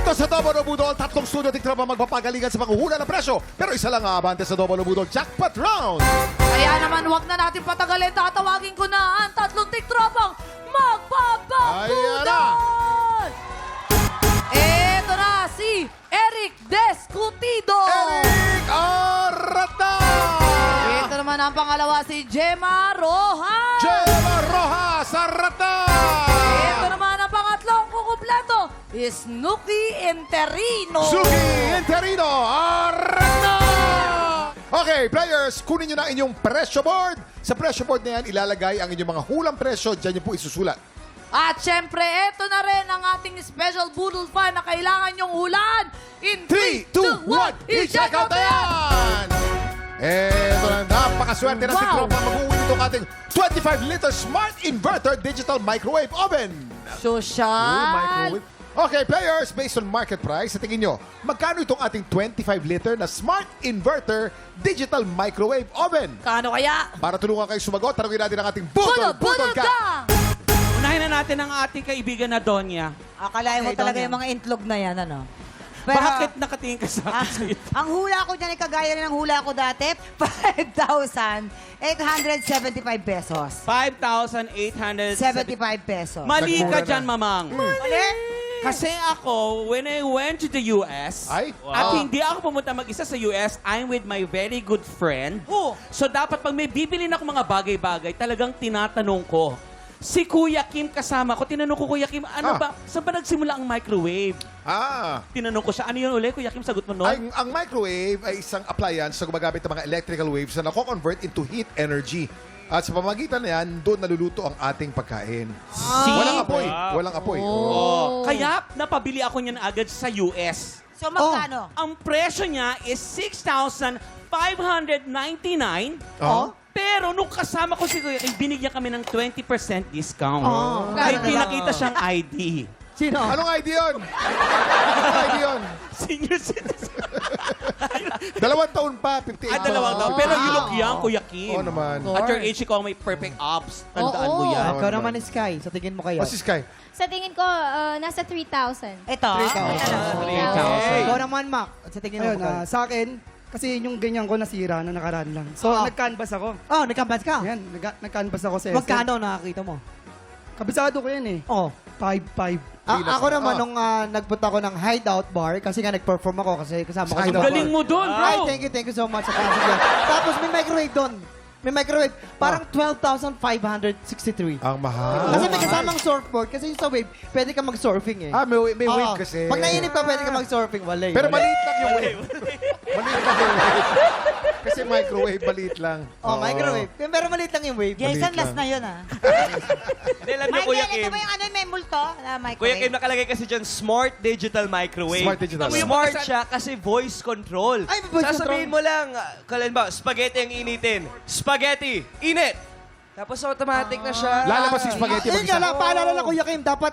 Dito sa Double o Budol, tatlong studio tiktropa magpapagalingan sa panghuhula ng presyo. Pero isa lang aabante sa Double o Budol Jackpot Round. Kaya naman, huwag na natin patagalin. Tatawagin ko na ang tatlong tiktropang Ayan na. magpapabudol! Eto na si Eric Descutido. Eric Arata! Ito naman ang pangalawa, si Gemma Rojas. Gemma Rojas Arata! Ito naman ang pangatlong kukumpleto, is Nuki Interino. Suki Interino Arata! Okay, players, kunin nyo na inyong presyo board. Sa presyo board na yan, ilalagay ang inyong mga hulang presyo. Diyan nyo po isusulat. At syempre, ito na rin ang ating special Boodle Fan na kailangan nyong hulaan. In 3, 2, 1, i-check out na yan! Eto na, napakaswerte na Wow. tiktropa. Mag-uwi nito ating 25-liter Smart Inverter Digital Microwave Oven. Social. Microwave. Okay, players, based on market price, sa tingin nyo, magkano itong ating 25-liter na Smart Inverter Digital Microwave Oven? Kano kaya? Para tulungan kayo sumagot, tanongin natin ang ating Budol Budol Ka! ka! Unahin na natin ang ating kaibigan na Donya. Akalain mo Okay, talaga Donya. yung mga intlog na yan, ano? Pero, Bakit nakatingin ka sa akin sa ito? ang hula ko dyan ay kagaya rin ng hula ko dati, 5,875 pesos. 5,875 75 pesos. Mali ka Nagmura dyan, na. mamang. Mali? Kasi ako, when I went to the US, Ay, at wow. hindi ako pumunta mag-isa sa US, I'm with my very good friend. Who? So dapat pag may bibili na ako mga bagay-bagay, talagang tinatanong ko. Si Kuya Kim kasama ko, tinanong ko, Kuya Kim, ano ba, saan ba nagsimula ang microwave? Tinanong ko siya, ano yun ulit, Kuya Kim, sagot mo noon? Ang microwave ay isang appliance na gumagamit ng mga electrical waves na nako-convert into heat energy. At sa pamamagitan na yan, doon naluluto ang ating pagkain. Walang apoy. Walang apoy. Oh. Kaya napabili ako niyan agad sa US. So, magkano? Ang presyo niya is 6,599. Oh. Pero nung kasama ko si Kuya Kim, binigyan kami ng 20% discount. May Ganda. pinakita siyang ID. Sino? Anong ID yun? Anong ID yun? Senior citizen. 2 taon pa, 58 Ah, 2 taon. Pero you look young, Kuya Kim. Oo naman. At your age, ikaw may perfect abs. Tandaan mo yan. Oo Ikaw naman. naman, Sky. Sa tingin mo kayo? O si Sky. Sa tingin ko, nasa 3,000. Ito? 3,000. Ikaw naman, Mac. Sa tingin mo Ayun, kayo? sa akin, kasi yung ganyan ko nasira na nakaraan lang. So, nag-canvas ako. Oh, nagkambas ka? Ayan, nag-canvas ako sa SM. Magkano nakakita mo? Kabisado ko yan eh. Oh. 5,500. Ako naman, nung nagpunta ko ng Hideout Bar, kasi nga nag-perform ako, kasi kasama ko Sa sa Hideout bar. Galing mo doon, bro. Ay, thank you so much. Tapos may microwave doon. May microwave. Parang 12,563. Ang mahal. Kasi may kasamang surfboard. Kasi yung sa wave, pwede ka mag-surfing eh. May Oo. wave kasi. Pag nainip ka, pwede ka mag-surfing. Wala eh. Pero maliit lang yung wave. Maliit lang yung wave. Kasi microwave, maliit lang. Oh, Oo. microwave. Pero maliit lang yung wave. Jason, Maliit last lang. na yun, ah. Hindi, alam niyo, Kuya Michael, ito Kim. ba yung ano, may multo? Na Kuya microwave? Kim, nakalagay kasi dyan, Smart Digital Microwave. Smart digital. Smart siya kasi voice control. Ay, voice Sasabihin mo lang, kailan ba, spaghetti ang initin. Spaghetti, init. Tapos automatic na siya. Lalabas yung spaghetti Ayun nga mag-isa. lang, paalala lang, Kuya Kim, dapat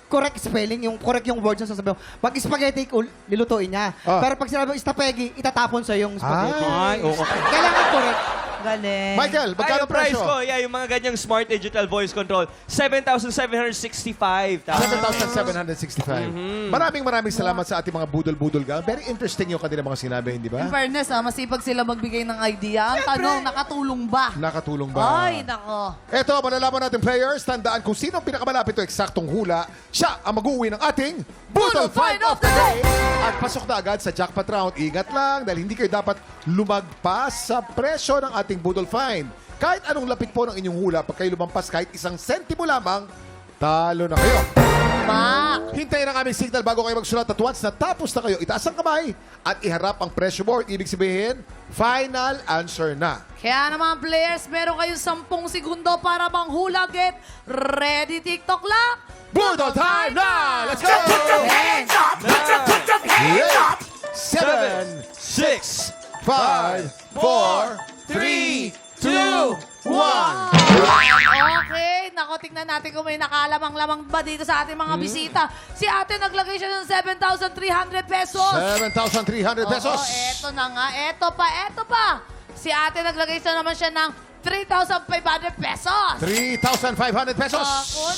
correct spelling, correct yung words na sasabihin mo. Pag spaghetti, nilutuin niya. Ah. Pero pag sinabi mo stapegi, itatapon sa yung spaghetti. Ay, oo. Kailangan correct. Galing. Michael, magkano Yung price presyo? ko, yeah, yung mga ganyang Smart Digital Voice Control, 7,765. 7,765. Maraming salamat sa ating mga budol-budol ga. Very interesting yung kanilang mga sinabi, hindi In ba? fairness, masipag sila magbigay ng idea. Ang tanong, nakatulong ba? Nakatulong ba? Ay, nako. Eto, malalaman natin players. Tandaan kung sino ang pinakamalapit o eksaktong hula, siya ang mag-uwi ng ating Budol Find of the Day! At pasok na agad sa jackpot round. Ingat lang dahil hindi kayo dapat lumagpas sa presyo ng ating Budol Find. Kahit anong lapit po ng inyong hula, pag kayo lumampas kahit 1 sentimo lamang, talo na kayo. Mak! Hintayin ang aming signal bago kayo magsulat at once natapos na kayo, itaas ang kamay at iharap ang pressure board. Ibig sabihin, final answer na. Kaya naman players, meron kayong 10 segundo para manghula. Get ready, TikTok lang! Budol time na! Let's go! 7, 6, 5, 4, 3, 2, 1. Okay, nako, tingnan natin kung may nakalamang-lamang ba dito sa ating mga bisita. Si ate naglagay siya ng 7,300 pesos. 7,300 pesos. Oo, eto na nga. Eto pa. Si ate naglagay siya naman siya ng 3,500 pesos. 3,500 pesos.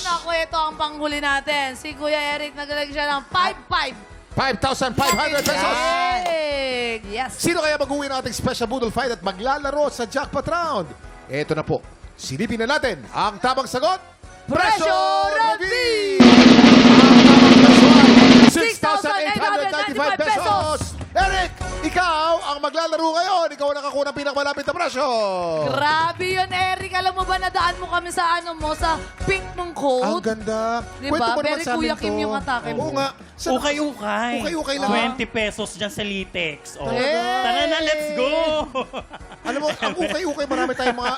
Naku, ito ang panghuli natin. Si Kuya Eric naglagay siya ng 5,500. 5,500 pesos. Yay! Yes. Sino kaya mag-uwi ng ating special Boodle Fight at maglalaro sa jackpot round? Eto na po. Silipin na natin ang tamang sagot. Presyo reveal! Ang tamang presyo ay 6,895 pesos. Eric, ikaw ang maglalaro ngayon. Ikaw ang nakakuha ng pinakamalapit na presyo. Grabe yun, Eric. Alam mo ba, nadaan mo kami sa sa pink mong Ang coat? ganda. Diba? Kwento mo naman Very sa amin Kuya to. Kim yung atake mo. Oo nga. Sa- Ukay-ukay. Ukay-ukay lang. 20 pesos dyan sa Litex. Oh. Hey! Tara na, let's go! Alam mo, ang ukay-ukay, marami tayong mga...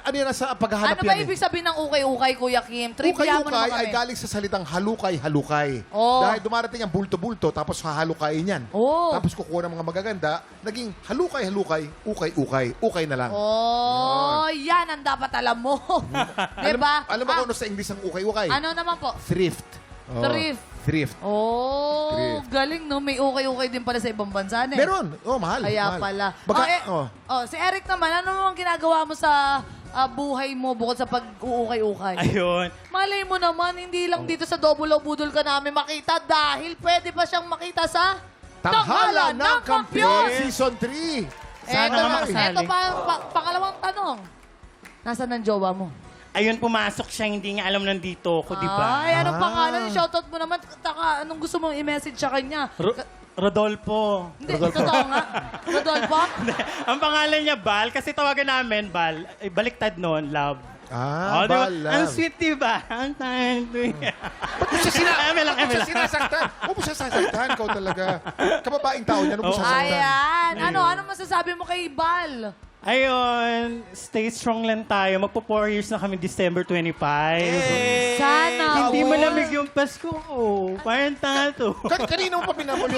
Ano yan, sa paghahanap Ano ba yan ibig sabihin ng ukay-ukay, Kuya Kim? Trivia mo Ukay-ukay naman ay kami. galing sa salitang halukay-halukay. Oh. Dahil dumarating ang bulto-bulto, tapos hahalukayin yan. Oh. Tapos kukuha ng mga magaganda, naging halukay-halukay, ukay-ukay, ukay na lang. Oh, yan ang dapat alam mo. diba? Alam mo kung ano sa English ang ukay-ukay? Ano naman po? Thrift. Oh, Thrift. Thrift. Oh, Thrift. galing no. May ukay-ukay din pala sa ibang bansa. Meron. Oh, mahal. Kaya mahal. pala. Baka, Si Eric naman, ano naman ginagawa mo sa buhay mo bukod sa pag-uukay-ukay? Ayun. Malay mo naman, hindi lang dito sa Double O Budol ka namin makita dahil pwede pa siyang makita sa Tanghalan ng Kampiyon Season 3. Sana nga makasali. Eto pangalawang tanong. Nasaan ang jowa mo? Ayun, pumasok siya, hindi niya alam nandito ako, di ba? Ay, anong pangalan? Shoutout mo naman. Taka, anong gusto mong i-message sa kanya? Rodolfo. Hindi, totoo nga. Rodolfo? Ang pangalan niya, Bal, kasi tawagan namin, Bal. Eh, baliktad noon, love. Ah, di ba? balab. Ang sweet, di ba? Ang tayo. Ba't mo siya Eme lang. sinasaktan? Huwag mo siya sasaktan. Ikaw talaga. Kababaing tao niya. Huwag mo siya sasaktan. Ayan. Ano masasabi mo kay Bal? Ayun, stay strong lang tayo. Magpo 4 years na kami December 25. Sana. Hindi malamig yung Pasko ko. Parang tato. Kanina mo pa binabalyo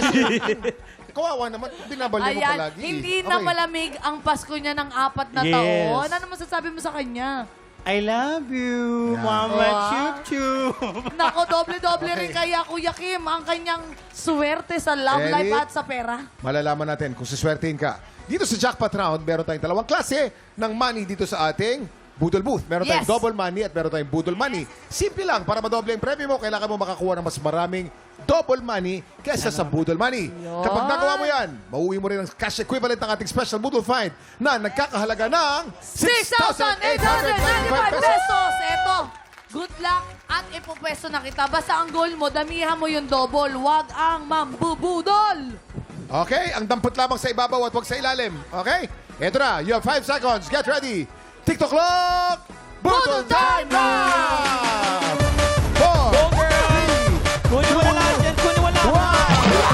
Kawawa naman. Binabalyo mo Ayan. palagi. Hindi na Okay. malamig ang Pasko niya ng 4 na Yes. taon. Ano masasabi mo sa kanya? I love you, Mama Wow. Chup Chup. Nako, doble-doble Okay. rin kaya Kuya Kim ang kanyang swerte sa love Eric? life at sa pera. Malalaman natin kung siswertein ka. Dito sa Jackpot Round, meron tayong dalawang klase ng money dito sa ating Boodle Booth. Meron tayong Yes. double money at meron tayong Boodle money. Simple lang, para madoble ang premyo mo, kailangan mo makakuha ng mas maraming double money kesa sa Boodle money. Kapag nagawa mo yan, mauwi mo rin ang cash equivalent ng ating special Boodle Find na nagkakahalaga ng 6,895 pesos! Eto, good luck at ipopwesto na kita. Basta ang goal mo, damihan mo yung double, wag ang mambubudol. Okay, ang dampot lamang sa ibabaw at wag sa ilalim. Okay? Eto na, you have 5 seconds. Get ready. TikTok clock! Boodle time now! 4, Kunin mo na lahat yan. Kunin mo lahat.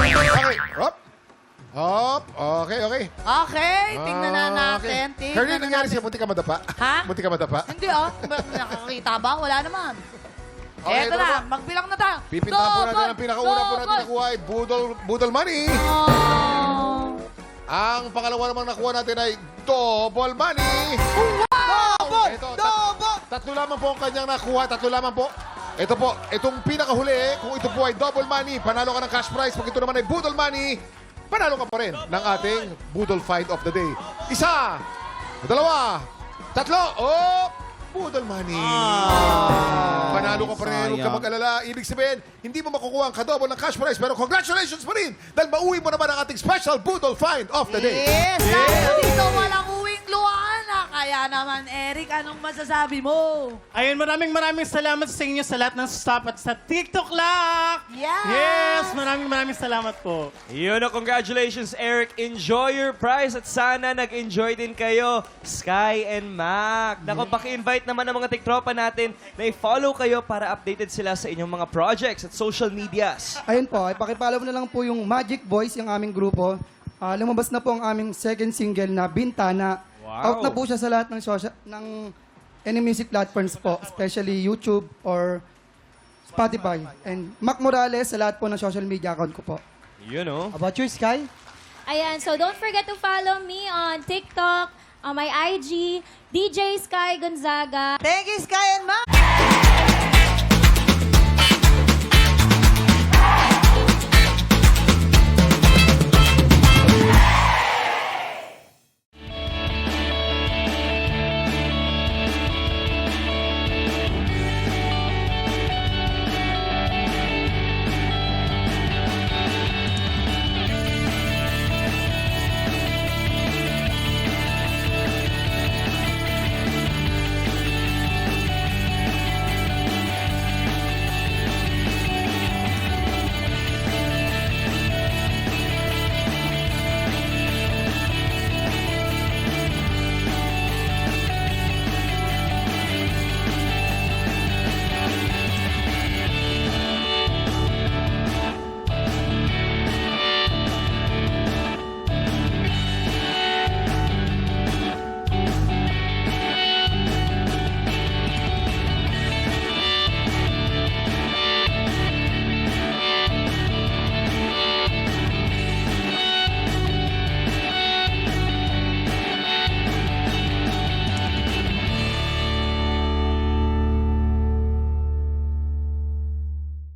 3, 2, 1. Okay, up. Up. Okay, okay. Okay, tingnan na natin. Okay. Tingnan Kaya na nangyari natin. siya, munti ka madapa. Ha? Munti ka madapa. Hindi nakakita ba? Wala naman. Okay, Eto ito na, na. magbilang na tayo. Pipintahan po natin ang pinakauna po natin nakuha ay Boodle money. Oh. Ang pangalawa namang nakuha natin ay double money. Double! Ito, Double! Tatlo lamang po ang kanyang nakuha. Tatlo lamang po. Ito po, itong pinakahuli, kung ito po ay double money, panalo ka ng cash prize. Pag ito naman ay Boodle money, panalo ka pa rin ng ating Boodle Find of the Day. Isa, dalawa, tatlo, Boodle money. Panalo ka pa rin, huwag ka mag-alala. Ibig sabihin, hindi mo makukuha ang kadouble ng cash prize, pero congratulations pa rin dahil mauwi mo naman ang ating special Boodle Find of the Day. Yes! Dahil dito walang uwing luhaan. Kaya naman, Eric, anong masasabi mo? Ayun, maraming salamat sa inyo sa lahat ng stop at sa TikTok Lock. Yes! Yes, maraming salamat po. Yun o, congratulations, Eric. Enjoy your prize at sana nag-enjoy din kayo, Sky and Mac. Naku, paki-invite naman ang mga tiktropa natin na i-follow kayo para updated sila sa inyong mga projects at social medias. Ayun po, ipakipollow na lang po yung Magic Boys, yung aming grupo. Lumabas na po ang aming second single na Bintana. Wow. Out na po siya sa lahat ng any music platforms po, especially YouTube or Spotify. And Mac Morales sa lahat po ng social media account ko po. Yun o. About your Sky? Ayan, so don't forget to follow me on TikTok, on my IG, DJ Sky Gonzaga. Thank you, Sky and Ma.